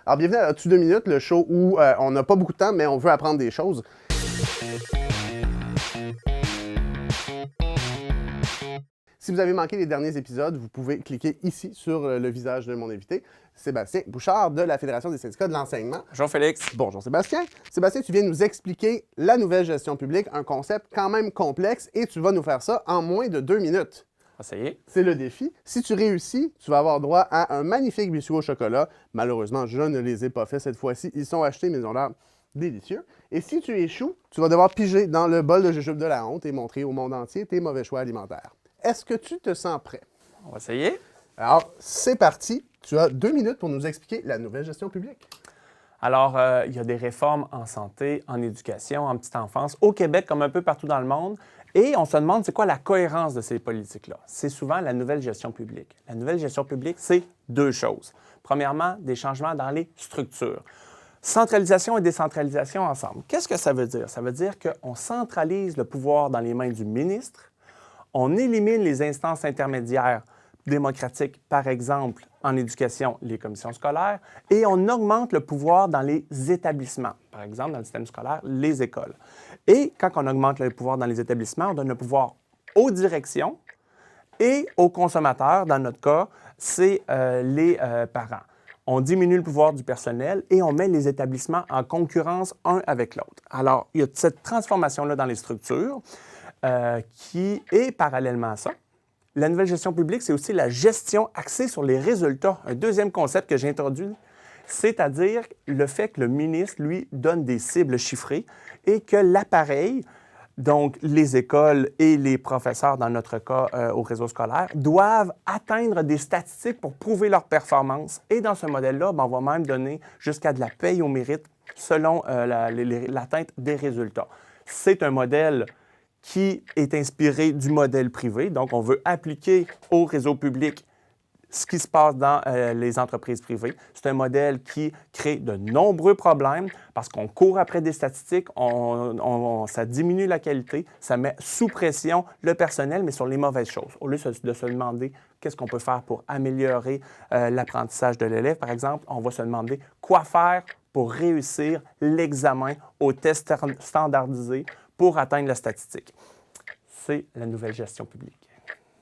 Alors, bienvenue à As-tu 2 minutes, le show où on n'a pas beaucoup de temps, mais on veut apprendre des choses. Si vous avez manqué les derniers épisodes, vous pouvez cliquer ici sur le visage de mon invité, Sébastien Bouchard de la Fédération des syndicats de l'enseignement. Bonjour Félix. Bonjour Sébastien. Sébastien, tu viens nous expliquer la nouvelle gestion publique, un concept quand même complexe, et tu vas nous faire ça en moins de 2 minutes. Ça y est. C'est le défi. Si tu réussis, tu vas avoir droit à un magnifique biscuit au chocolat. Malheureusement, je ne les ai pas faits cette fois-ci. Ils sont achetés, mais ils ont l'air délicieux. Et si tu échoues, tu vas devoir piger dans le bol de jujube de la honte et montrer au monde entier tes mauvais choix alimentaires. Est-ce que tu te sens prêt? On va essayer. Alors, c'est parti. Tu as 2 minutes pour nous expliquer la nouvelle gestion publique. Alors, il y a des réformes en santé, en éducation, en petite enfance, au Québec comme un peu partout dans le monde. Et on se demande c'est quoi la cohérence de ces politiques-là. C'est souvent la nouvelle gestion publique. La nouvelle gestion publique, c'est 2 choses. Premièrement, des changements dans les structures. Centralisation et décentralisation ensemble. Qu'est-ce que ça veut dire? Ça veut dire qu'on centralise le pouvoir dans les mains du ministre. On élimine les instances intermédiaires démocratiques, par exemple, en éducation, les commissions scolaires, et on augmente le pouvoir dans les établissements, par exemple, dans le système scolaire, les écoles. Et quand on augmente le pouvoir dans les établissements, on donne le pouvoir aux directions et aux consommateurs. Dans notre cas, c'est les parents. On diminue le pouvoir du personnel et on met les établissements en concurrence un avec l'autre. Alors, il y a cette transformation-là dans les structures qui est parallèlement à ça. La nouvelle gestion publique, c'est aussi la gestion axée sur les résultats. Un deuxième concept que j'ai introduit, c'est-à-dire le fait que le ministre, lui, donne des cibles chiffrées et que l'appareil, donc les écoles et les professeurs, dans notre cas au réseau scolaire, doivent atteindre des statistiques pour prouver leur performance. Et dans ce modèle-là, on va même donner jusqu'à de la paye au mérite selon l'atteinte des résultats. C'est un modèle qui est inspiré du modèle privé. Donc, on veut appliquer au réseau public ce qui se passe dans les entreprises privées. C'est un modèle qui crée de nombreux problèmes parce qu'on court après des statistiques, ça diminue la qualité, ça met sous pression le personnel, mais sur les mauvaises choses. Au lieu de se demander qu'est-ce qu'on peut faire pour améliorer l'apprentissage de l'élève, par exemple, on va se demander quoi faire pour réussir l'examen au test standardisé pour atteindre la statistique. C'est la nouvelle gestion publique.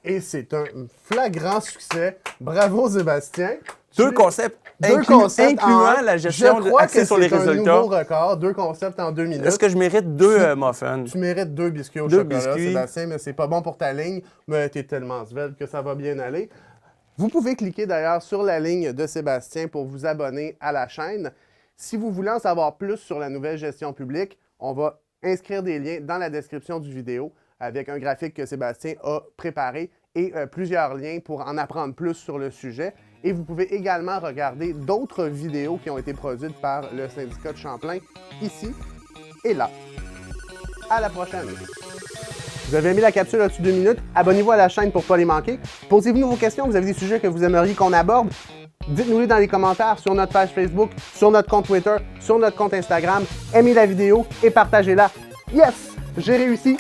Et c'est un flagrant succès. Bravo, Sébastien. 2 concepts incluant la gestion axée sur les résultats. Je crois que c'est un nouveau record. 2 concepts en 2 minutes. Est-ce que je mérite 2 muffins? Tu mérites 2 biscuits au chocolat, Sébastien, mais c'est pas bon pour ta ligne. Mais tu es tellement svelte que ça va bien aller. Vous pouvez cliquer d'ailleurs sur la ligne de Sébastien pour vous abonner à la chaîne. Si vous voulez en savoir plus sur la nouvelle gestion publique, on va inscrire des liens dans la description du vidéo avec un graphique que Sébastien a préparé et plusieurs liens pour en apprendre plus sur le sujet. Et vous pouvez également regarder d'autres vidéos qui ont été produites par le syndicat de Champlain, ici et là. À la prochaine! Vous avez aimé la capsule As-tu 2 minutes? Abonnez-vous à la chaîne pour ne pas les manquer. Posez-vous vos questions, vous avez des sujets que vous aimeriez qu'on aborde. Dites-nous-les dans les commentaires sur notre page Facebook, sur notre compte Twitter, sur notre compte Instagram. Aimez la vidéo et partagez-la. Yes! J'ai réussi!